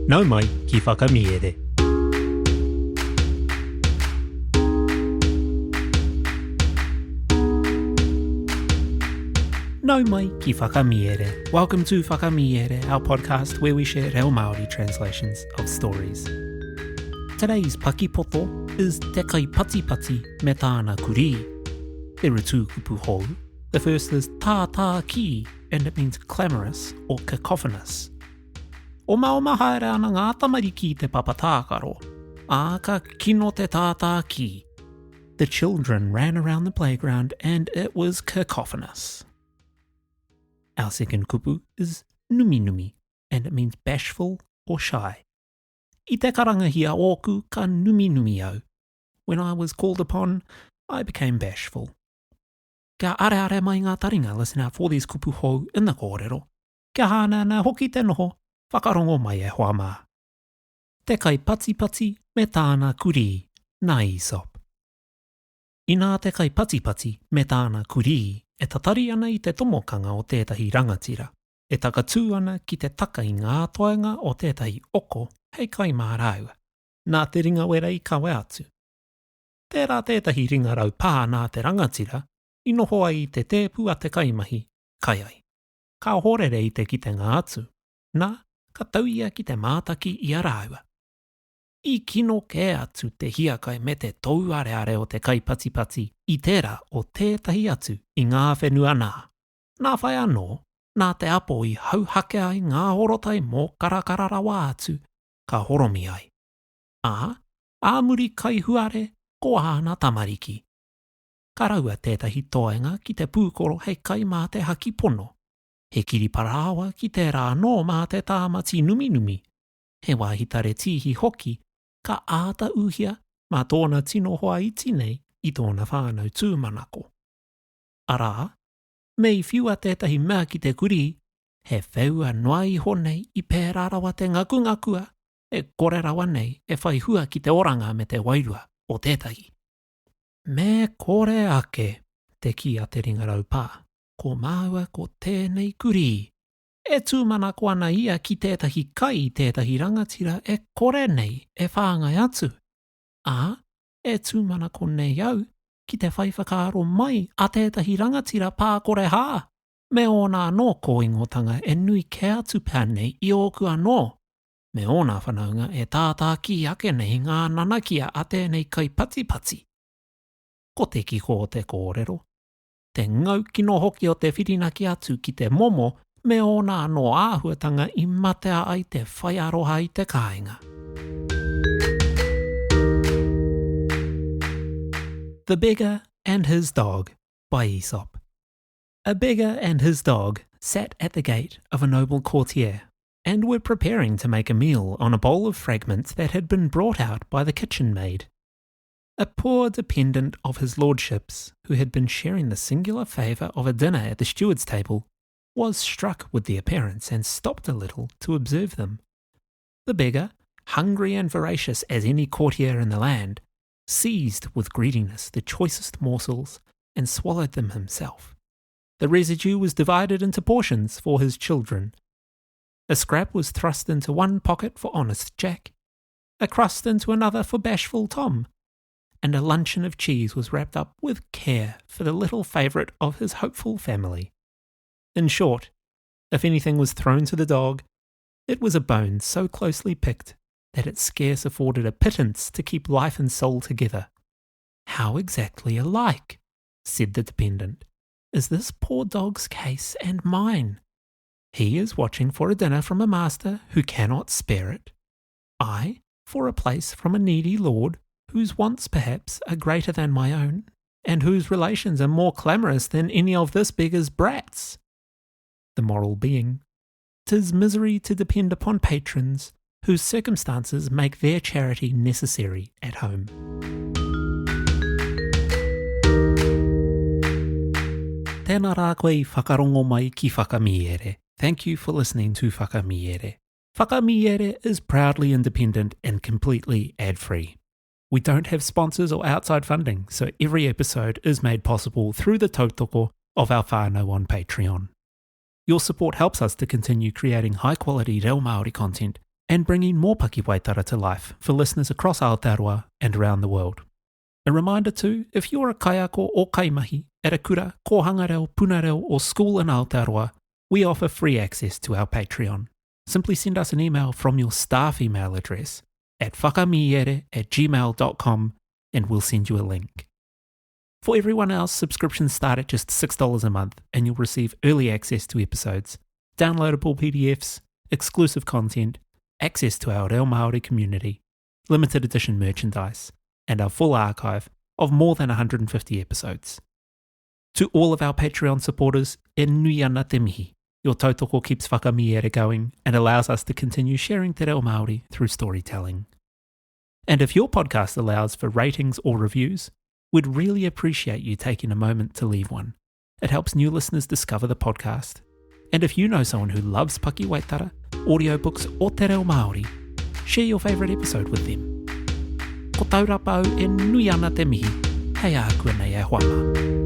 Nau mai ki whakamiere. Nau mai ki whakamiere. Welcome to Whakamiere, our podcast where we share reo Māori translations of stories. Today's Paki Poto is Te Kaipatipati me Tāna Kurī. There are two kupu hou. The first is ki, and it means clamorous or cacophonous. O haere ana ngā tamariki te papatākaro, ka kino te ki. The children ran around the playground and it was cacophonous. Our second kupu is numi, and it means bashful or shy. I te karangahia oku ka numi au. When I was called upon, I became bashful. Kia are mai ngā taringa listen out for these kupu hou in the kōrero. Kia hana na hoki te noho, whakarongo mai e hoa mā. Te Kaipatipati me Tāna Kurī, na Aesop. I nā te Kaipatipati me Tāna Kurī, e tatari ana i te tomokanga o tētahi rangatira. E takatū ana ki te taka i ngā toenga o tētahi oko hei kaimārau. Nā te ringa wera i kawe atu. Tērā tētahi ringarau pā nā te rangatira, I noho ai te tēpu a te kaimahi, kai ai. Ka horere i te kitenga atu, nā ka tauia ki te mātaki I a rāua. I kino ke atu te hiakai me te tauareare o te Kaipatipati I tērā o tētahi atu I ngā whenua nā. Nā whai anō, nā te apo I hauhake ai ngā horotai mō karakararawa atu, ka horomi ai. Āmuri kai huare ko āna tamariki. Ka raua tētahi toenga ki te pūkoro hei kai mā te haki pono. He kiri parāwa ki te rā nō mā te tāmati numi. He wāhitare tīhi hoki ka āta uhia mā tōna tino hoa iti nei I tōna whānau tūmanako. Arā, mei whiua tētahi mea ki te kurī, he wheua noa iho nei I pērārawa te ngakungakua, e kore rawa nei e whai hua ki te oranga me te wairua o tētahi. Me kore ake, te ki a te ringarau pā, ko māua ko tēnei kurī. E tūmanako ana ia ki tētahi kai I tētahi rangatira e kore nei e whāngai atu. E tūmanako nei au ki te whaiwhakaaro mai a tētahi rangatira pā kore hā. Me ona anō ko ingotanga e nui ke atu pānei I oku anō. Me ona whanaunga e tātā ki ake nei ngā nanakia a tēnei Kaipatipati. Ko te kiko o te kōrero. Te ngau kino hoki o te whirinaki atu ki te momo me ona anō āhuatanga I matea ai te whai aroha I te kāinga. The Beggar and His Dog by Aesop. A beggar and his dog sat at the gate of a noble courtier and were preparing to make a meal on a bowl of fragments that had been brought out by the kitchen maid. A poor dependent of his lordship's, who had been sharing the singular favour of a dinner at the steward's table, was struck with the appearance and stopped a little to observe them. The beggar, hungry and voracious as any courtier in the land, seized with greediness the choicest morsels and swallowed them himself. The residue was divided into portions for his children. A scrap was thrust into one pocket for honest Jack, a crust into another for bashful Tom, and a luncheon of cheese was wrapped up with care for the little favourite of his hopeful family. In short, if anything was thrown to the dog, it was a bone so closely picked that it scarce afforded a pittance to keep life and soul together. How exactly alike, said the dependent, is this poor dog's case and mine? He is watching for a dinner from a master who cannot spare it. I, for a place from a needy lord, whose wants perhaps are greater than my own, and whose relations are more clamorous than any of this beggar's brats. The moral being, 'tis misery to depend upon patrons whose circumstances make their charity necessary at home. Tēnā rā koe I whakarongo mai ki whakamiere. Thank you for listening to Whakamiere. Whakamiere is proudly independent and completely ad-free. We don't have sponsors or outside funding, so every episode is made possible through the tautoko of our whānau on Patreon. Your support helps us to continue creating high-quality reo Māori content and bringing more Paki Waitara to life for listeners across Aotearoa and around the world. A reminder too, if you're a kaiako or kaimahi at a kura, kōhangareo, punareo or school in Aotearoa, we offer free access to our Patreon. Simply send us an email from your staff email address at whakamiere@gmail.com and we'll send you a link. For everyone else, subscriptions start at just $6 a month and you'll receive early access to episodes, downloadable PDFs, exclusive content, access to our Reo Māori community, limited edition merchandise, and our full archive of more than 150 episodes. To all of our Patreon supporters, e nui ana te mihi. Your tautoko keeps whakamiere going and allows us to continue sharing te reo Māori through storytelling. And if your podcast allows for ratings or reviews, we'd really appreciate you taking a moment to leave one. It helps new listeners discover the podcast. And if you know someone who loves Paki Waitara, audiobooks or te reo Māori, share your favourite episode with them. Ko Taurapa au e nui ana te mihi, hei a koe nei e hoama.